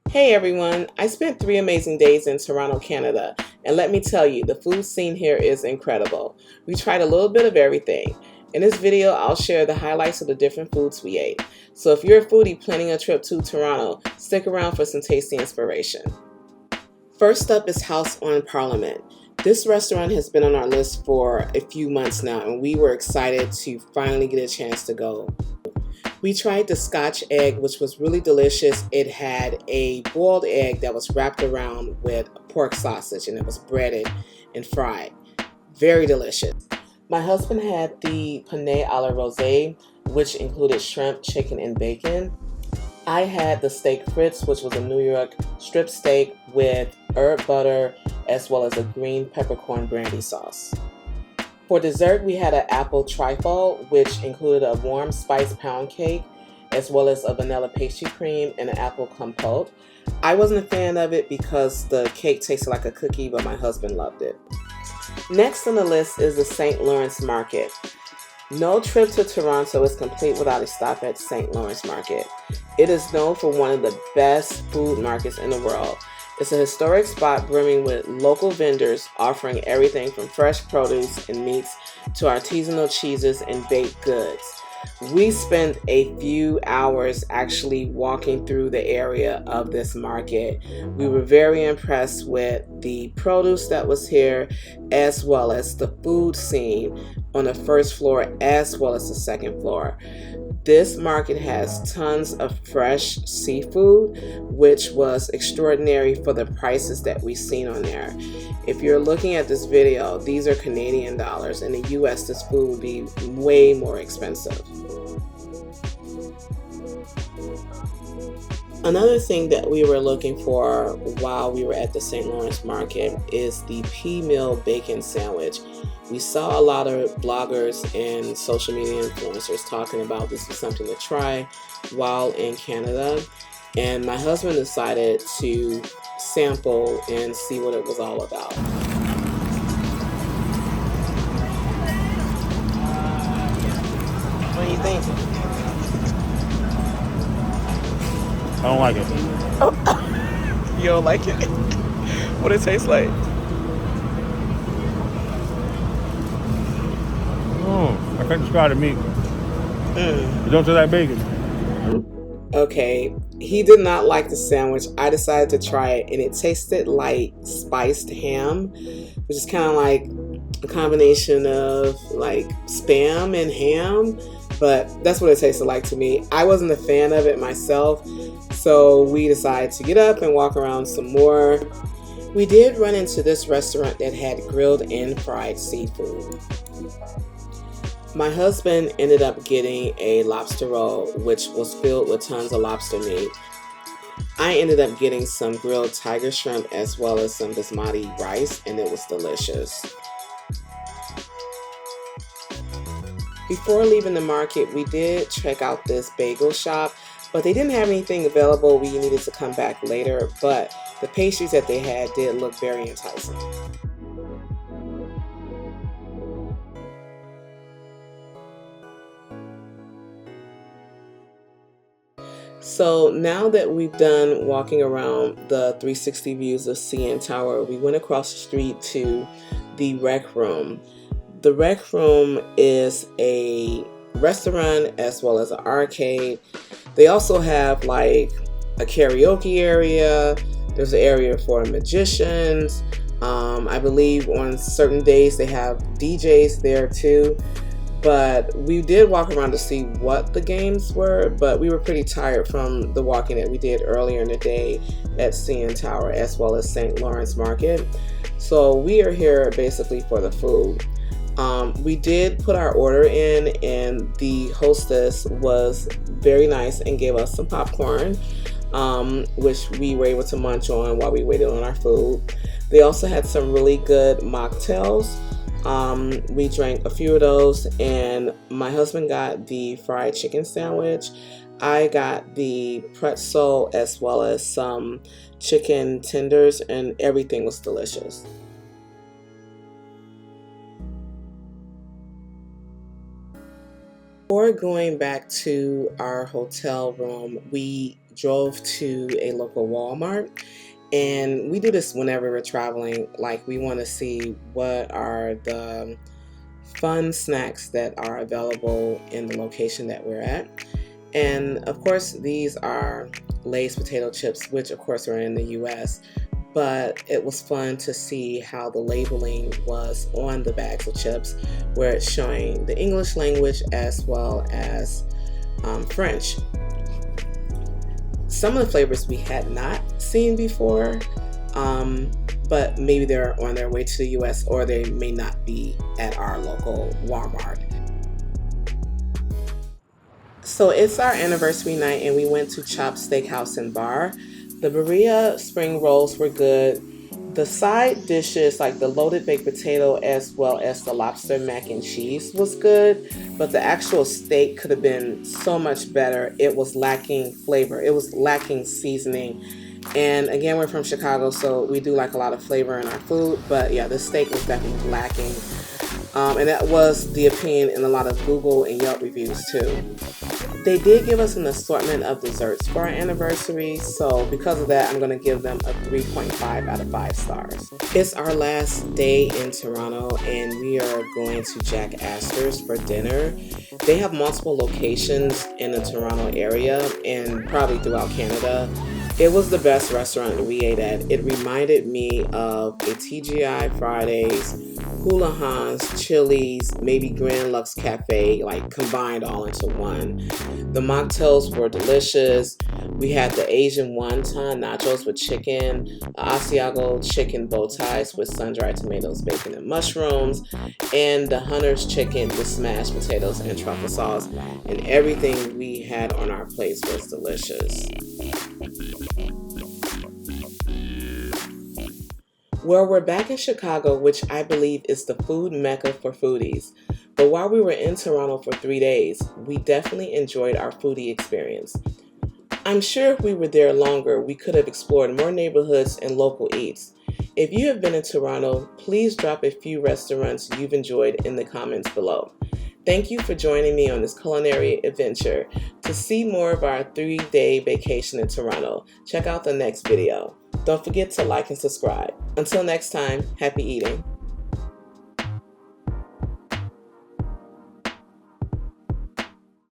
Hey everyone, I spent 3 amazing days in Toronto, Canada, and let me tell you, the food scene here is incredible. We tried a little bit of everything. In this video, I'll share the highlights of the different foods we ate. So if you're a foodie planning a trip to Toronto, stick around for some tasty inspiration. First up is House on Parliament. This restaurant has been on our list for a few months now, and we were excited to finally get a chance to go. We tried the Scotch egg, which was really delicious. It had a boiled egg that was wrapped around with pork sausage, and it was breaded and fried. Very delicious. My husband had the penne a la rosé, which included shrimp, chicken, and bacon. I had the steak frites, which was a New York strip steak with herb butter, as well as a green peppercorn brandy sauce. For dessert, we had an apple trifle, which included a warm spice pound cake, as well as a vanilla pastry cream and an apple compote. I wasn't a fan of it because the cake tasted like a cookie, but my husband loved it. Next on the list is the St. Lawerence Market. No trip to Toronto is complete without a stop at St. Lawerence Market. It is known for one of the best food markets in the world. It's a historic spot brimming with local vendors offering everything from fresh produce and meats to artisanal cheeses and baked goods. We spent a few hours actually walking through the area of this market. We were very impressed with the produce that was here, as well as the food scene on the first floor as well as the second floor. This market has tons of fresh seafood, which was extraordinary for the prices that we've seen on there. If you're looking at this video, these are Canadian dollars. In the US, this food would be way more expensive. Another thing that we were looking for while we were at the St. Lawerence Market is the pea meal bacon sandwich. We saw a lot of bloggers and social media influencers talking about this was something to try while in Canada, and my husband decided to sample and see what it was all about. What do you think? I don't like it. Oh, you don't like it? What it tastes like? I can't describe the meat. It don't taste like bacon. Okay, he did not like the sandwich. I decided to try it, and it tasted like spiced ham, which is kind of like a combination of like Spam and ham, but that's what it tasted like to me. I wasn't a fan of it myself, so we decided to get up and walk around some more. We did run into this restaurant that had grilled and fried seafood. My husband ended up getting a lobster roll, which was filled with tons of lobster meat. I ended up getting some grilled tiger shrimp as well as some basmati rice, and it was delicious. Before leaving the market, we did check out this bagel shop, but they didn't have anything available. We needed to come back later, but the pastries that they had did look very enticing. So now that we've done walking around the 360 views of CN Tower, we went across the street to the Rec Room. The Rec Room is a restaurant as well as an arcade. They also have like a karaoke area. There's an area for magicians. I believe on certain days they have DJs there too. But we did walk around to see what the games were, but we were pretty tired from the walking that we did earlier in the day at CN Tower as well as St. Lawerence Market. So we are here basically for the food. We did put our order in, and the hostess was very nice and gave us some popcorn, which we were able to munch on while we waited on our food. They also had some really good mocktails. We drank a few of those, and my husband got the fried chicken sandwich. I got the pretzel as well as some chicken tenders, and everything was delicious. Before going back to our hotel room, we drove to a local Walmart. And we do this whenever we're traveling. Like, we want to see what are the fun snacks that are available in the location that we're at. And of course, these are Lay's potato chips, which of course are in the US. But it was fun to see how the labeling was on the bags of chips, where it's showing the English language as well as French. Some of the flavors we had not seen before, but maybe they're on their way to the US, or they may not be at our local Walmart. So it's our anniversary night and we went to Chop Steakhouse and Bar. The birria spring rolls were good. The side dishes, like the loaded baked potato as well as the lobster mac and cheese, was good, but the actual steak could have been so much better. It was lacking flavor. It was lacking seasoning. And again, we're from Chicago, so we do like a lot of flavor in our food, but yeah, the steak was definitely lacking. And that was the opinion in a lot of Google and Yelp reviews too. They did give us an assortment of desserts for our anniversary, so because of that, I'm going to give them a 3.5 out of 5 stars. It's our last day in Toronto, and we are going to Jack Astor's for dinner. They have multiple locations in the Toronto area and probably throughout Canada. It was the best restaurant that we ate at. It reminded me of a TGI Fridays, Hula Hans, Chili's, maybe Grand Lux Cafe, like combined all into one. The mocktails were delicious. We had the Asian wonton nachos with chicken, Asiago chicken bow ties with sun-dried tomatoes, bacon, and mushrooms, and the Hunter's chicken with smashed potatoes and truffle sauce. And everything we had on our plates was delicious. Well, we're back in Chicago, which I believe is the food mecca for foodies. But while we were in Toronto for 3 days, we definitely enjoyed our foodie experience. I'm sure if we were there longer, we could have explored more neighborhoods and local eats. If you have been in Toronto, please drop a few restaurants you've enjoyed in the comments below. Thank you for joining me on this culinary adventure. To see more of our 3-day vacation in Toronto, check out the next video. Don't forget to like and subscribe. Until next time, happy eating.